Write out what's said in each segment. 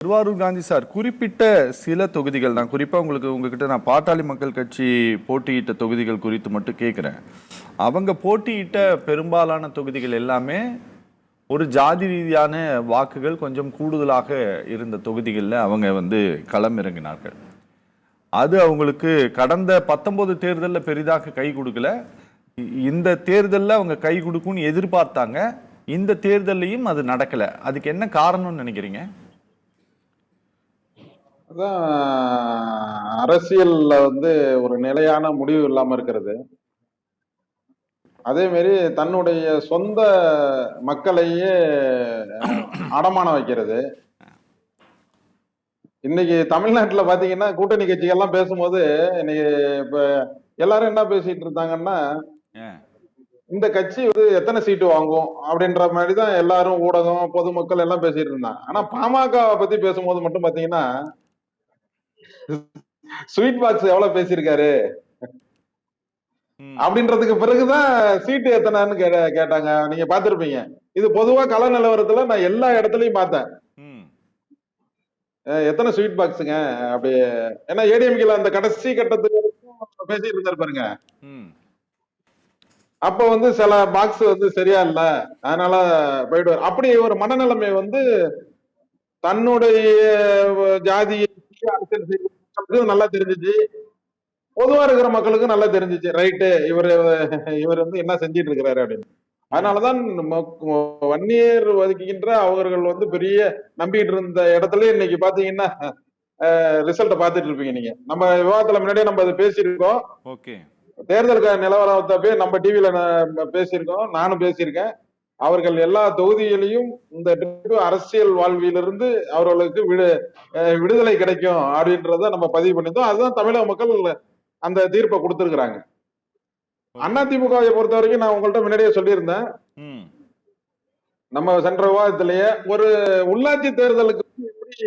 Thiruvarur Gandhi sir, குறிப்பிட்ட சில தொகுதிகள் நான் குறிப்பாக உங்ககிட்ட நான் பாட்டாளி மக்கள் கட்சி போட்டியிட்ட தொகுதிகள் குறித்து மட்டும் கேட்குறேன். அவங்க போட்டியிட்ட பெரும்பாலான தொகுதிகள் எல்லாமே ஒரு ஜாதி ரீதியான வாக்குகள் கொஞ்சம் கூடுதலாக இருந்த தொகுதிகளில் அவங்க களம் இறங்கினார்கள். அது அவங்களுக்கு கடந்த 19 தேர்தலில் பெரிதாக கை கொடுக்கல. இந்த தேர்தலில் அவங்க கை கொடுக்கும்னு எதிர்பார்த்தாங்க. இந்த தேர்தலையும் அது நடக்கல. அதுக்கு என்ன காரணம்னு நினைக்கிறீங்க? அதான் அரசியல்ல ஒரு நிலையான முடிவு இல்லாம இருக்கிறது. அதே மாதிரி தன்னுடைய சொந்த மக்களையே அடமானம் வைக்கிறது. இன்னைக்கு தமிழ்நாட்டுல பாத்தீங்கன்னா கூட்டணி கட்சிகள் எல்லாம் பேசும்போது இன்னைக்கு இப்ப எல்லாரும் என்ன பேசிட்டு இருந்தாங்கன்னா, இந்த கட்சி எத்தனை சீட்டு வாங்கும் அப்படின்ற மாதிரிதான் எல்லாரும் ஊடகம் பொதுமக்கள் எல்லாம் பேசிட்டு இருந்தாங்க. ஆனா பாமக பத்தி பேசும்போது மட்டும் பாத்தீங்கன்னா ஸ்வீட் பாக்ஸ் எவ்வளவு பேசியிருக்காரு அப்படின்றதுக்கு பிறகுதான் சீட்டு எத்தனைன்னு கேட்டாங்க. நீங்க பாத்திருப்பீங்க. இது பொதுவா கள நிலவரத்துல நான் எல்லா இடத்துலயும் பார்த்தேன். எத்தனை ஸ்வீட் பாக்ஸுங்க அப்படி. ஏன்னா ஏடிஎம்கேல அந்த கடைசி கட்டத்துக்கு பேசிட்டு இருந்தாரு பாருங்க. அப்ப சில பாக்ஸ் சரியா இல்ல, அதனால போயிடுவார். அப்படி ஒரு மனநிலைமை தன்னுடைய ஜாதியை அரசியல் செய்ய நல்லா தெரிஞ்சிச்சு, பொதுவா இருக்கிற மக்களுக்கு நல்லா தெரிஞ்சிச்சு. ரைட்டு, இவர் என்ன செஞ்சிட்டு இருக்கிறாரு அப்படின்னு. அதனாலதான் வன்னியர் ஒதுக்கின்ற அவர்கள் பெரிய நம்பிட்டு இருந்த இடத்துல இன்னைக்கு பாத்தீங்கன்னா ரிசல்ட்ட பாத்துட்டு இருப்பீங்க. நீங்க நம்ம விவாதத்துல முன்னாடியே நம்ம அதை பேசியிருக்கோம். தேர்தலுக்கு நிலவரத்தை நம்ம டிவில பேசியிருக்கோம், நானும் பேசியிருக்கேன். அவர்கள் எல்லா தொகுதிகளையும் இந்த அரசியல் வாழ்விலிருந்து அவர்களுக்கு விடுதலை கிடைக்கும் அப்படின்றத நம்ம பதிவு பண்ணியிருந்தோம். அதுதான் தமிழக மக்கள் அந்த தீர்ப்பை கொடுத்திருக்கிறாங்க. அதிமுகவை பொறுத்த வரைக்கும் நான் உங்கள்கிட்ட முன்னாடியே சொல்லியிருந்தேன், நம்ம சென்ற விவாதத்திலேயே ஒரு உள்ளாட்சி தேர்தலுக்கு எப்படி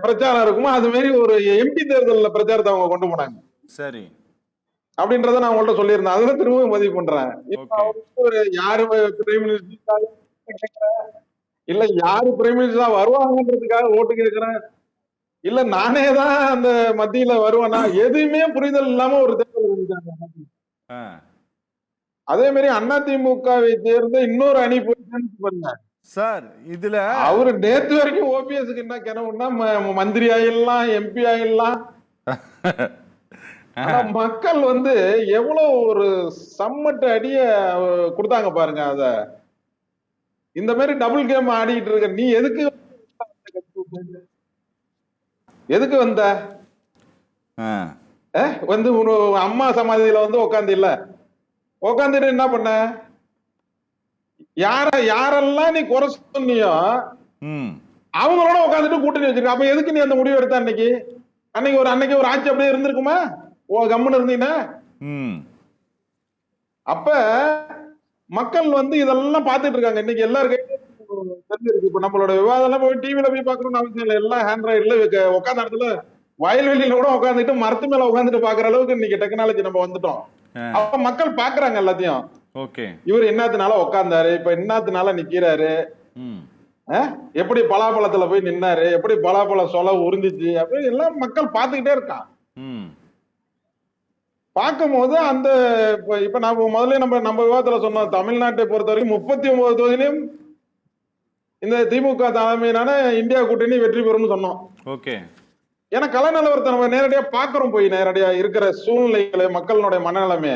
பிரச்சாரம் இருக்குமோ அது மாதிரி ஒரு எம்பி தேர்தலில் பிரச்சாரத்தை அவங்க கொண்டு போனாங்க. சரி, அப்படின்றத நான் உங்கள்ட்ட சொல்லியிருந்தேன். அதுல திரும்பவும் பதிவு பண்றேன். யாரு பிரைம் மினிஸ்டர் இல்ல யாரு பிரைம் மினிஸ்டரா வருவாங்கன்றதுக்காக ஓட்டு கேட்கிறேன், இல்ல நானே தான் அந்த மத்தியில வருவேனா, எதுவுமே புரிதல் இல்லாம ஒரு தேர்தல் செஞ்சாங்க. அதே மாதிரி அதிமுகவை சேர்ந்த இன்னொரு அணி போயிட்டு சார், இதுல அவரு நேத்து வரைக்கும் ஓபிஎஸ்க்கு என்ன கனவுன்னா மந்திரி ஆயிடலாம், எம்பி ஆயிடலாம். மக்கள் எவ்வளவு ஒரு சம்மட்ட அடிய கொடுத்தாங்க பாருங்க. அத இந்த மாதிரி டபுள் கேம் ஆடிட்டு இருக்க நீ எதுக்கு வந்த அம்மா சமாதியில உட்காந்து இல்ல உட்காந்துட்டு என்ன பண்ண, யாரெல்லாம் நீ குறை சொன்னியோ அவங்களோட உட்காந்துட்டு கூட்டணி வச்சிருக்க. அப்ப எதுக்கு நீ அந்த முடிவு எடுத்த? அன்னைக்கு ஒரு ஆட்சி அப்படியே இருந்திருக்குமா? கம்முன்னு இருந்தீங்கன்னா? அப்ப மக்கள் இதெல்லாம் பாத்துட்டு இருக்காங்க. இன்னைக்கு எல்லாரும் தெரிஞ்சிருக்கு. இப்ப நம்மளோட விவாதம் எல்லாம் போய் டிவில போய் பாக்கணும்னு அவசியம் இல்லை. எல்லாம் ஆண்ட்ராய்டுல உட்காந்த இடத்துல வயல்வெளியில கூட உட்காந்துட்டு மரத்து மேல உட்காந்துட்டு பாக்குற அளவுக்கு இன்னைக்கு டெக்னாலஜி நம்ம வந்துட்டோம். அப்ப மக்கள் பாக்குறாங்க எல்லாத்தையும். இவர் என்னத்தினால உட்கார்ந்தாரு, இப்ப என்னத்தினால நிக்கிறாரு, எப்படி பலாப்பழத்துல போய் நின்னாரு, எப்படி பலாப்பழ சொல உறிஞ்சிச்சு, அப்படி எல்லாம் மக்கள் பாத்துக்கிட்டே இருக்கான். பார்க்கும் போது அந்த இப்ப நான் முதல்ல நம்ம விவாதத்துல சொன்னோம், தமிழ்நாட்டை பொறுத்த வரைக்கும் 39 தொகுதியிலும் இந்த திமுக தலைமையிலான இந்தியா கூட்டணி வெற்றி பெறும்னு சொன்னோம். ஏன்னா கள நிலவரத்தை நம்ம நேரடியா பாக்குறோம், போய் நேரடியா இருக்கிற சூழ்நிலைகளை, மக்களுடைய மனநிலைமை.